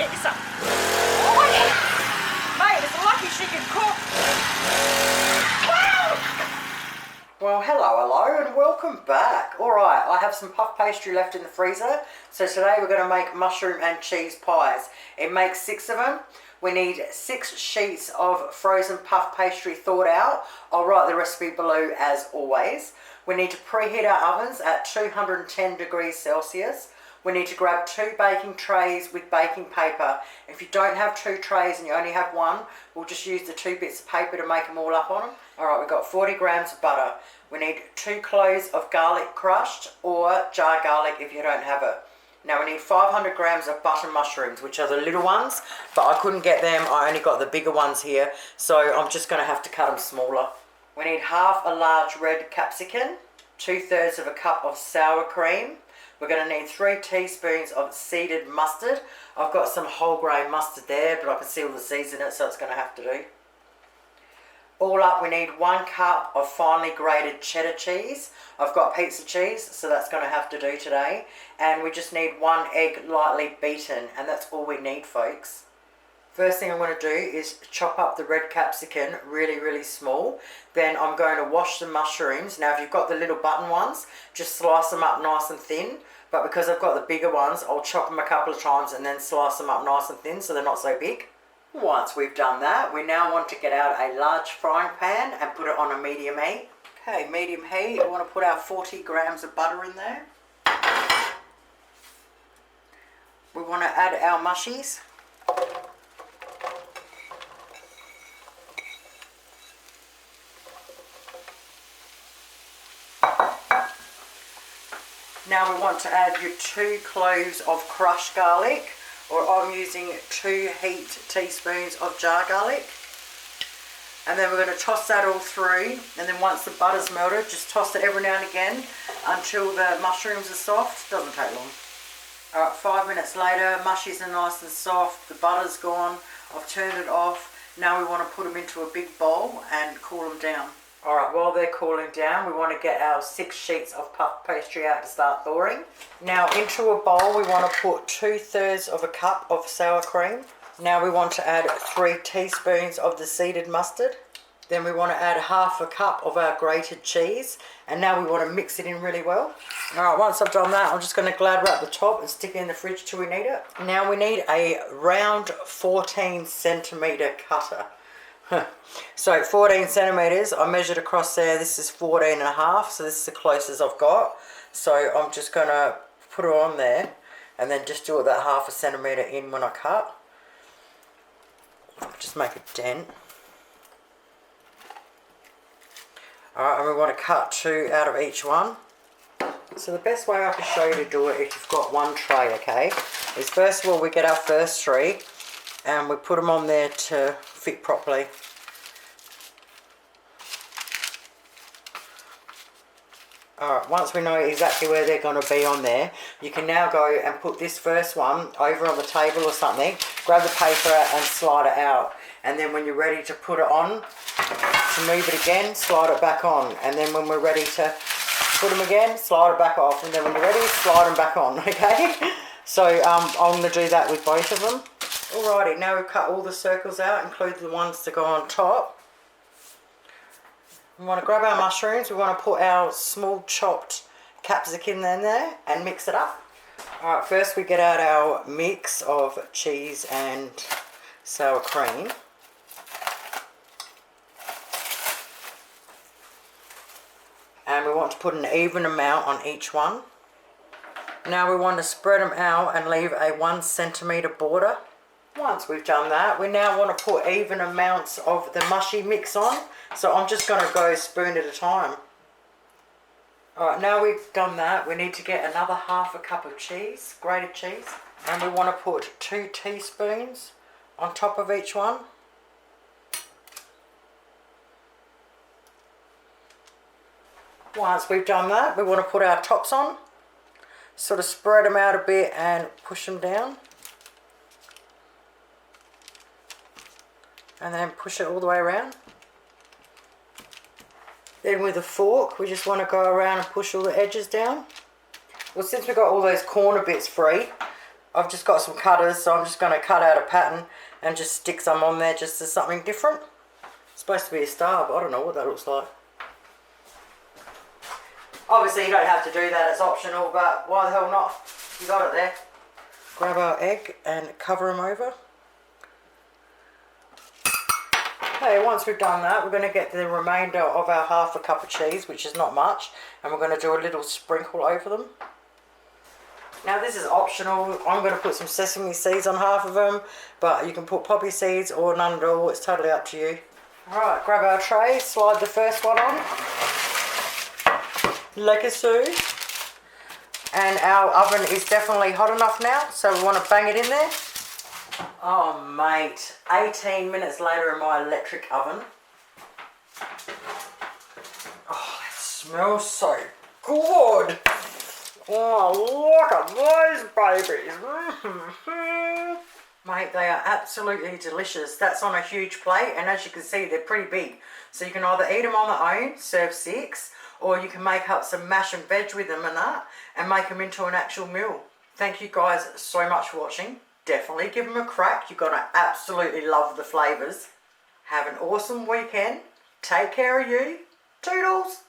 get you some. Oh, yeah. Mate, it's lucky she can cook. Wow. Well, hello, and welcome back. Alright, I have some puff pastry left in the freezer. So today we're going to make mushroom and cheese pies. It makes 6 of them. We need 6 sheets of frozen puff pastry thawed out. I'll write the recipe below as always. We need to preheat our ovens at 210 degrees Celsius. We need to grab 2 baking trays with baking paper. If you don't have 2 trays and you only have 1, we'll just use the 2 bits of paper to make them all up on them. Alright, we've got 40 grams of butter. We need 2 cloves of garlic crushed or jar garlic if you don't have it. Now we need 500 grams of button mushrooms, which are the little ones, but I couldn't get them. I only got the bigger ones here, so I'm just going to have to cut them smaller. We need half a large red capsicum, 2/3 of a cup of sour cream. We're going to need 3 teaspoons of seeded mustard. I've got some whole grain mustard there, but I can see all the seeds in it, so it's going to have to do. All up, we need 1 cup of finely grated cheddar cheese. I've got pizza cheese, so that's going to have to do today. And we just need 1 egg lightly beaten, and that's all we need, folks. First thing I'm going to do is chop up the red capsicum really small. Then I'm going to wash the mushrooms. Now if you've got the little button ones, just slice them up nice and thin. But because I've got the bigger ones, I'll chop them a couple of times and then slice them up nice and thin so they're not so big. Once we've done that, we now want to get out a large frying pan and put it on a medium heat. Okay, medium heat, I want to put our 40 grams of butter in there. We want to add our mushies. Now we want to add your 2 cloves of crushed garlic, or I'm using 2 heaped teaspoons of jar garlic. And then we're going to toss that all through, and then once the butter's melted, just toss it every now and again until the mushrooms are soft. Doesn't take long. Alright, 5 minutes later, mushies are nice and soft, the butter's gone, I've turned it off. Now we want to put them into a big bowl and cool them down. Alright, while they're cooling down, we want to get our 6 sheets of puff pastry out to start thawing. Now into a bowl we want to put 2/3 of a cup of sour cream. Now we want to add 3 teaspoons of the seeded mustard. Then we want to add half a cup of our grated cheese. And now we want to mix it in really well. Alright, once I've done that, I'm just going to glad wrap the top and stick it in the fridge till we need it. Now we need a round 14 centimetre cutter. So 14 centimetres, I measured across there, this is 14.5, so this is the closest I've got. So I'm just going to put it on there and then just do it that half a centimetre in when I cut. Just make a dent. Alright, and we want to cut 2 out of each one. So the best way I can show you to do it if you've got 1 tray, okay, is first of all we get our first 3 and we put them on there to fit properly. Alright, once we know exactly where they're going to be on there, you can now go and put this first one over on the table or something, grab the paper and slide it out, and then when you're ready to put it on, to move it again, slide it back on, and then when we're ready to put them again, slide it back off, and then when you're ready, slide them back on, okay? So I'm going to do that with both of them. Alrighty, now we've cut all the circles out, including the ones to go on top. We want to grab our mushrooms, we want to put our small chopped capsicum in there and mix it up. Alright, first we get out our mix of cheese and sour cream. And we want to put an even amount on each one. Now we want to spread them out and leave a 1 centimetre border. Once we've done that, we now want to put even amounts of the mushy mix on. So I'm just going to go spoon at a time. Alright, now we've done that, we need to get another half a cup of cheese, grated cheese. And we want to put 2 teaspoons on top of each one. Once we've done that, we want to put our tops on. Sort of spread them out a bit and push them down. And then push it all the way around. Then with a fork, we just want to go around and push all the edges down. Well, since we've got all those corner bits free, I've just got some cutters, so I'm just going to cut out a pattern and just stick some on there just as something different. It's supposed to be a star, but I don't know what that looks like. Obviously you don't have to do that, it's optional, but why the hell not? You got it there. Grab our egg and cover them over. Okay, once we've done that, we're going to get the remainder of our half a cup of cheese, which is not much, and we're going to do a little sprinkle over them. Now this is optional. I'm going to put some sesame seeds on half of them, but you can put poppy seeds or none at all, it's totally up to you. Alright, grab our tray, slide the first one on. Like so. And our oven is definitely hot enough now, so we want to bang it in there. Oh mate, 18 minutes later in my electric oven. Oh, that smells so good. Oh, look at those babies. Mate, they are absolutely delicious. That's on a huge plate, and as you can see, they're pretty big. So you can either eat them on their own, serve 6, or you can make up some mash and veg with them and that, and make them into an actual meal. Thank you guys so much for watching. Definitely give them a crack. You're going to absolutely love the flavours. Have an awesome weekend. Take care of you. Toodles.